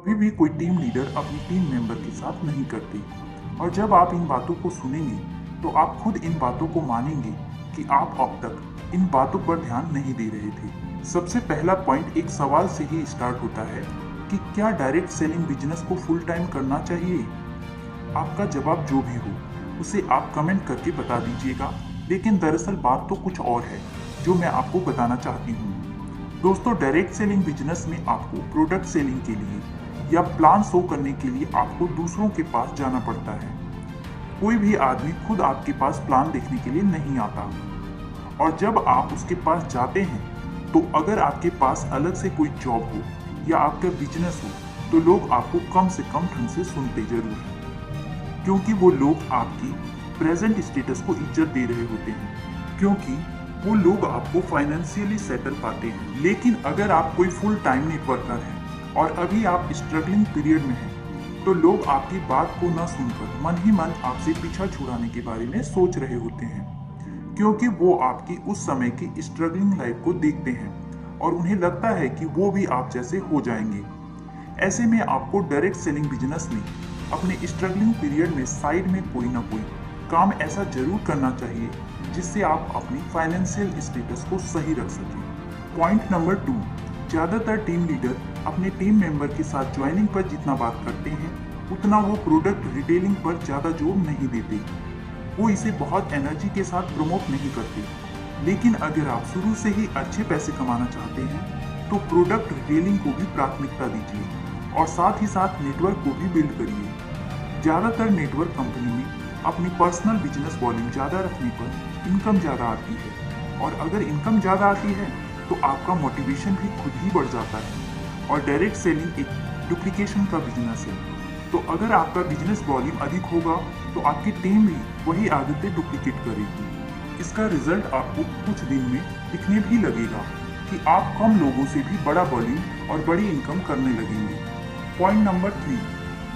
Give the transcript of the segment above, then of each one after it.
कभी भी कोई टीम लीडर अपनी टीम मेंबर के साथ नहीं करती। और जब आप इन बातों को सुनेंगे तो आप खुद इन बातों को मानेंगे कि आप अब तक इन बातों पर ध्यान नहीं दे रहे थे। सबसे पहला पॉइंट एक सवाल से ही स्टार्ट होता है कि क्या डायरेक्ट सेलिंग बिजनेस को फुल टाइम करना चाहिए। आपका जवाब जो भी हो उसे आप कमेंट करके बता दीजिएगा, लेकिन दरअसल बात तो कुछ और है जो मैं आपको बताना चाहती हूँ। दोस्तों, डायरेक्ट सेलिंग बिजनेस में आपको प्रोडक्ट सेलिंग के लिए या प्लान शो करने के लिए आपको दूसरों के पास जाना पड़ता है। कोई भी आदमी खुद आपके पास प्लान देखने के लिए नहीं आता, और जब आप उसके पास जाते हैं तो अगर आपके पास अलग से कोई जॉब हो या आपका बिजनेस हो तो लोग आपको कम से कम ढंग से सुनते जरूर हैं, क्योंकि वो लोग आपकी प्रेजेंट स्टेटस को इज्जत दे रहे होते हैं, क्योंकि वो लोग आपको फाइनेंशियली सेटल पाते हैं। लेकिन अगर आप कोई फुल टाइम नेटवर्कर हैं और अभी आप स्ट्रगलिंग पीरियड में हैं तो लोग आपकी बात को न सुनकर मन ही मन आपसे पीछा छुड़ाने के बारे में सोच रहे होते हैं, क्योंकि वो आपकी उस समय की स्ट्रगलिंग लाइफ को देखते हैं और उन्हें लगता है कि वो भी आप जैसे हो जाएंगे। ऐसे में आपको डायरेक्ट सेलिंग बिजनेस में अपने स्ट्रगलिंग पीरियड में साइड में कोई ना कोई काम ऐसा जरूर करना चाहिए जिससे आप अपनी फाइनेंशियल स्टेटस को सही रख सकें। पॉइंट नंबर 2, ज़्यादातर टीम लीडर अपने टीम मेंबर के साथ ज्वाइनिंग पर जितना बात करते हैं उतना वो प्रोडक्ट रिटेलिंग पर ज़्यादा जोर नहीं देते। वो इसे बहुत एनर्जी के साथ प्रमोट नहीं करते। लेकिन अगर आप शुरू से ही अच्छे पैसे कमाना चाहते हैं तो प्रोडक्ट रिटेलिंग को भी प्राथमिकता दीजिए और साथ ही साथ नेटवर्क को भी बिल्ड करिए। ज़्यादातर नेटवर्क कंपनी में अपनी पर्सनल बिजनेस वॉल्यूम ज़्यादा रखने पर इनकम ज़्यादा आती है, और अगर इनकम ज़्यादा आती है तो आपका मोटिवेशन भी खुद ही बढ़ जाता है। और डायरेक्ट सेलिंग एक डुप्लीकेशन का बिजनेस है, तो अगर आपका बिजनेस वॉल्यूम अधिक होगा तो आपकी टीम भी वही आदतें डुप्लीकेट करेगी। इसका रिजल्ट आपको कुछ दिन में दिखने भी लगेगा कि आप कम लोगों से भी बड़ा वॉल्यूम और बड़ी इनकम करने लगेंगे। पॉइंट नंबर 3,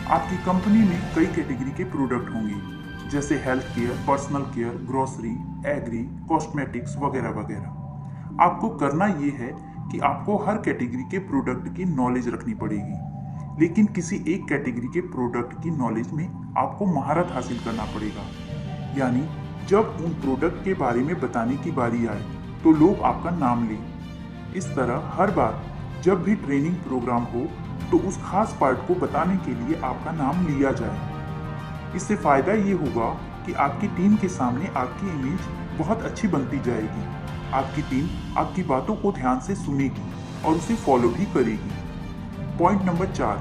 आपकी कंपनी में कई कैटेगरी के प्रोडक्ट होंगे, जैसे health care, personal care, grocery, agri, cosmetics वगैरह वगैरह। आपको करना ये है कि आपको हर कैटेगरी के प्रोडक्ट की नॉलेज रखनी पड़ेगी, लेकिन किसी एक कैटेगरी के प्रोडक्ट की नॉलेज में आपको महारत हासिल करना पड़ेगा। यानी जब उन प्रोडक्ट के बारे में बताने की बारी आए तो लोग आपका नाम लें। इस तरह हर बार जब भी ट्रेनिंग प्रोग्राम हो तो उस खास पार्ट को बताने के लिए आपका नाम लिया जाए। इससे फायदा ये होगा कि आपकी टीम के सामने आपकी इमेज बहुत अच्छी बनती जाएगी। आपकी टीम आपकी बातों को ध्यान से सुनेगी और उसे फॉलो भी करेगी। पॉइंट नंबर 4,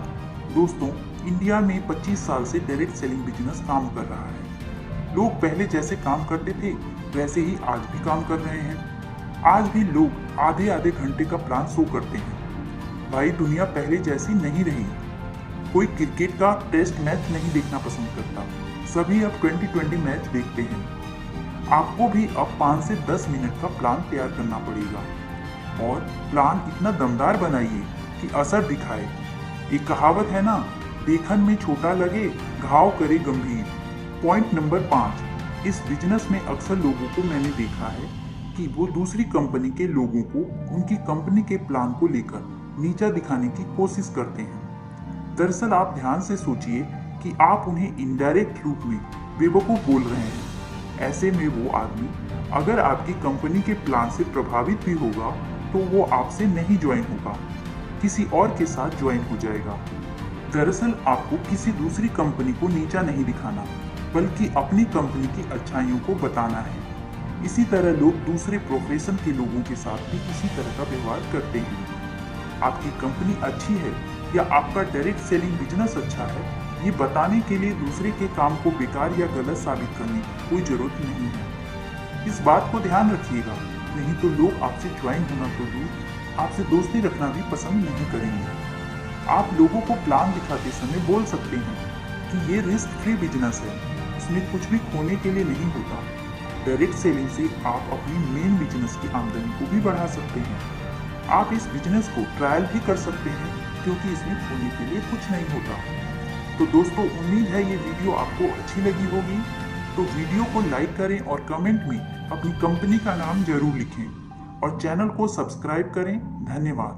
दोस्तों, इंडिया में 25 साल से डायरेक्ट सेलिंग बिजनेस काम कर रहा है। लोग पहले जैसे काम करते थे वैसे ही आज भी काम कर रहे हैं। आज भी लोग आधे आधे घंटे का प्लान शो करते हैं। भाई, दुनिया पहले जैसी नहीं रही। कोई क्रिकेट का टेस्ट मैच नहीं देखना पसंद करता, सभी अब 2020 मैच देखते हैं। आपको भी अब 5 से 10 मिनट का प्लान तैयार करना पड़ेगा, और प्लान इतना दमदार बनाइए कि असर दिखाए। एक कहावत है ना, देखन में छोटा लगे घाव करे गंभीर। पॉइंट नंबर 5, इस बिजनेस में अक्सर लोगों को मैंने देखा है कि वो दूसरी कंपनी के लोगों को उनकी कंपनी के प्लान को लेकर नीचा दिखाने की कोशिश करते हैं। दरअसल आप ध्यान से सोचिए कि आप उन्हें इनडायरेक्ट रूप में बेवकूफ़ बोल रहे हैं। ऐसे में वो आदमी अगर आपकी कंपनी के प्लान से प्रभावित भी होगा तो वो आपसे नहीं ज्वाइन होगा, किसी और के साथ ज्वाइन हो जाएगा। दरअसल आपको किसी दूसरी कंपनी को नीचा नहीं दिखाना, बल्कि अपनी कंपनी की अच्छाइयों को बताना है। इसी तरह लोग दूसरे प्रोफेशन के लोगों के साथ भी इसी तरह का व्यवहार करते हैं। आपकी कंपनी अच्छी है या आपका डायरेक्ट सेलिंग बिजनेस अच्छा है, ये बताने के लिए दूसरे के काम को बेकार या गलत साबित करने की कोई जरूरत नहीं है। इस बात को ध्यान रखिएगा, नहीं तो लोग आपसे ज्वाइन होना तो दूर, आपसे दोस्ती रखना भी पसंद नहीं करेंगे। आप लोगों को प्लान दिखाते समय बोल सकते हैं कि ये रिस्क फ्री बिजनेस है, इसमें कुछ भी खोने के लिए नहीं होता। डायरेक्ट सेलिंग से आप अपनी मेन बिजनेस की आमदनी को भी बढ़ा सकते हैं। आप इस बिजनेस को ट्रायल भी कर सकते हैं, क्योंकि इसमें खोने के लिए कुछ नहीं होता। तो दोस्तों, उम्मीद है ये वीडियो आपको अच्छी लगी होगी। तो वीडियो को लाइक करें और कमेंट में अपनी कंपनी का नाम जरूर लिखें और चैनल को सब्सक्राइब करें। धन्यवाद।